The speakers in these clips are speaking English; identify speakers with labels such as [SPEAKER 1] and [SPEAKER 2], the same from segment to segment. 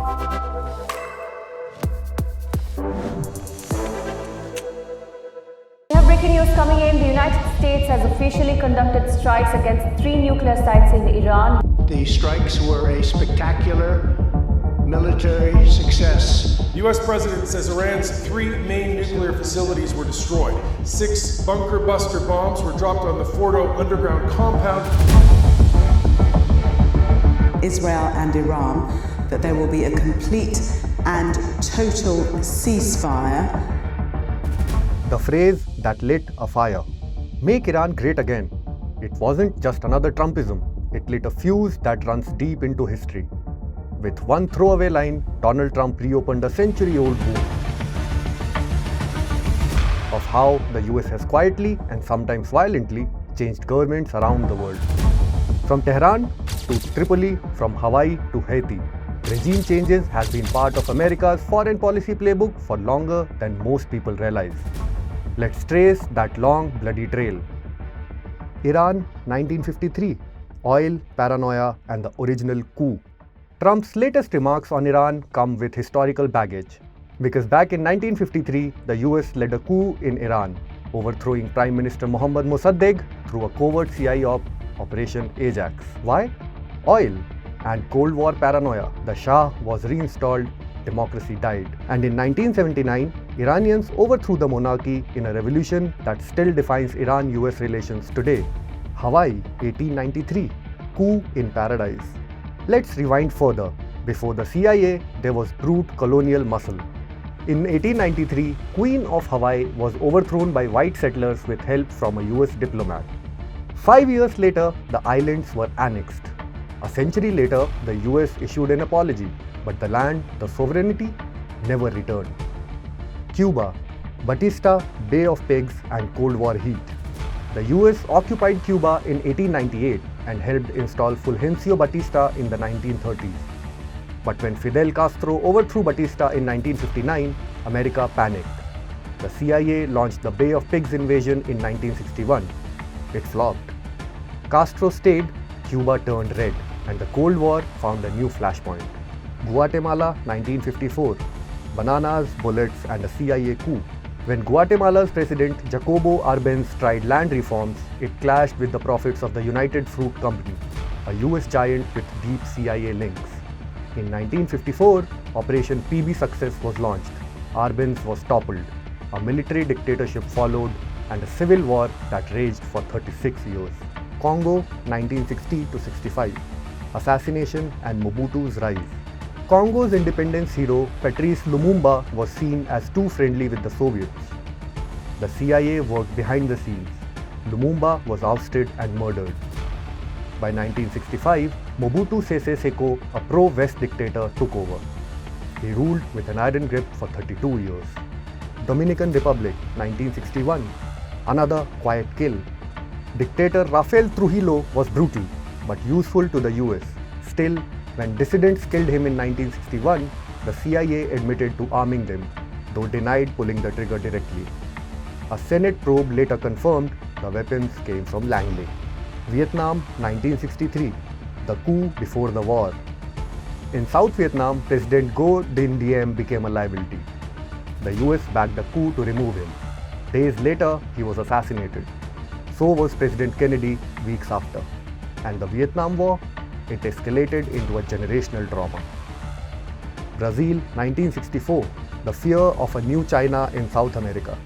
[SPEAKER 1] We have breaking news coming in. The United States has officially conducted strikes against 3 nuclear sites in Iran.
[SPEAKER 2] The strikes were a spectacular military success.
[SPEAKER 3] The U.S. president says Iran's 3 main nuclear facilities were destroyed. 6 bunker buster bombs were dropped on the Fordo underground compound.
[SPEAKER 4] Israel and Iran, that there will be a complete and total ceasefire.
[SPEAKER 5] The phrase that lit a fire, "Make Iran great again," it wasn't just another Trumpism. It lit a fuse that runs deep into history. With one throwaway line, Donald Trump reopened a century-old wound of how the US has quietly and sometimes violently changed governments around the world. From Tehran to Tripoli, from Hawaii to Haiti, regime changes has been part of America's foreign policy playbook for longer than most people realize. Let's trace that long, bloody trail. Iran, 1953. Oil, paranoia, and the original coup. Trump's latest remarks on Iran come with historical baggage, because back in 1953, the US led a coup in Iran, overthrowing Prime Minister Mohammad Mossadegh through a covert CIA Operation Ajax. Why? Oil and Cold War paranoia. The Shah was reinstalled, democracy died. And in 1979, Iranians overthrew the monarchy in a revolution that still defines Iran-US relations today. Hawaii, 1893. Coup in paradise. Let's rewind further. Before the CIA, there was brute colonial muscle. In 1893, Queen of Hawaii was overthrown by white settlers with help from a US diplomat. 5 years later, the islands were annexed. A century later, the US issued an apology, but the land, the sovereignty, never returned. Cuba, Batista, Bay of Pigs, and Cold War heat. The US occupied Cuba in 1898 and helped install Fulgencio Batista in the 1930s. But when Fidel Castro overthrew Batista in 1959, America panicked. The CIA launched the Bay of Pigs invasion in 1961. It flopped. Castro stayed, Cuba turned red, and the Cold War found a new flashpoint. Guatemala, 1954. Bananas, bullets, and a CIA coup. When Guatemala's president Jacobo Arbenz tried land reforms, it clashed with the profits of the United Fruit Company, a US giant with deep CIA links. In 1954, Operation PB Success was launched. Arbenz was toppled. A military dictatorship followed, and a civil war that raged for 36 years. Congo, 1960 to 65. Assassination and Mobutu's rise. Congo's independence hero Patrice Lumumba was seen as too friendly with the Soviets. The CIA worked behind the scenes. Lumumba was ousted and murdered. By 1965, Mobutu Sese Seko, a pro-West dictator, took over. He ruled with an iron grip for 32 years. Dominican Republic, 1961. Another quiet kill. Dictator Rafael Trujillo was brutal, but useful to the US. Still, when dissidents killed him in 1961, the CIA admitted to arming them, though denied pulling the trigger directly. A Senate probe later confirmed the weapons came from Langley. Vietnam, 1963. The coup before the war. In South Vietnam, President Ngo Dinh Diem became a liability. The US backed a coup to remove him. Days later, he was assassinated. So was President Kennedy weeks after. And the Vietnam War? It escalated into a generational trauma. Brazil, 1964. The fear of a new China in South America.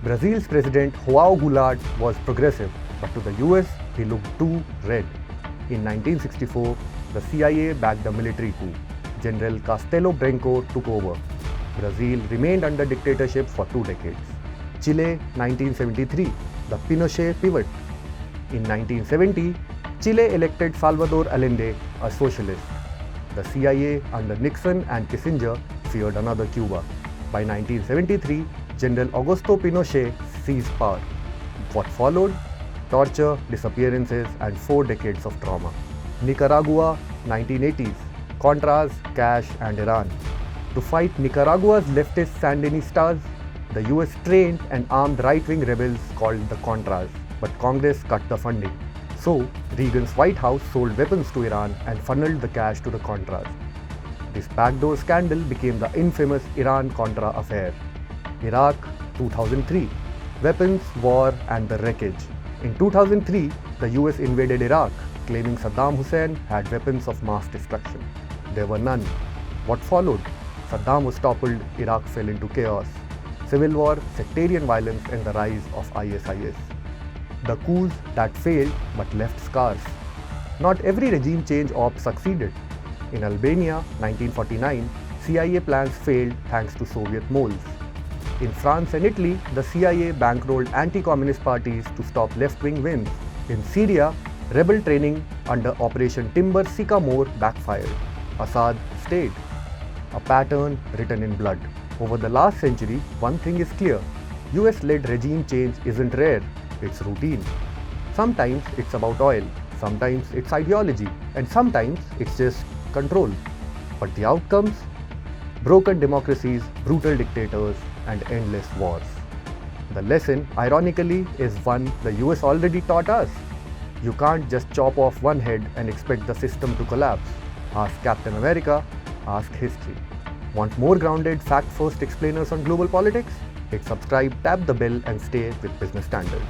[SPEAKER 5] Brazil's president João Goulart was progressive, but to the US, he looked too red. In 1964, the CIA backed a military coup. General Castelo Branco took over. Brazil remained under dictatorship for 2 decades. Chile, 1973. The Pinochet pivot. In 1970, Chile elected Salvador Allende, a socialist. The CIA under Nixon and Kissinger feared another Cuba. By 1973, General Augusto Pinochet seized power. What followed? Torture, disappearances, and 4 decades of trauma. Nicaragua, 1980s. Contras, cash, and Iran. To fight Nicaragua's leftist Sandinistas, the US trained and armed right-wing rebels called the Contras, but Congress cut the funding. So, Reagan's White House sold weapons to Iran and funneled the cash to the Contras. This backdoor scandal became the infamous Iran-Contra affair. Iraq, 2003. Weapons, war and the wreckage. In 2003, the US invaded Iraq, claiming Saddam Hussein had weapons of mass destruction. There were none. What followed? Saddam was toppled, Iraq fell into chaos. Civil war, sectarian violence and the rise of ISIS. The coups that failed but left scars. Not every regime change op succeeded. In Albania, 1949, CIA plans failed thanks to Soviet moles. In France and Italy, the CIA bankrolled anti-communist parties to stop left-wing wins. In Syria, rebel training under Operation Timber Sycamore backfired. Assad stayed. A pattern written in blood. Over the last century, one thing is clear. US-led regime change isn't rare, it's routine. Sometimes it's about oil, sometimes it's ideology, and sometimes it's just control. But the outcomes? Broken democracies, brutal dictators, and endless wars. The lesson, ironically, is one the US already taught us. You can't just chop off one head and expect the system to collapse. Ask Captain America, ask history. Want more grounded, fact-first explainers on global politics? Hit subscribe, tap the bell and stay with Business Standard.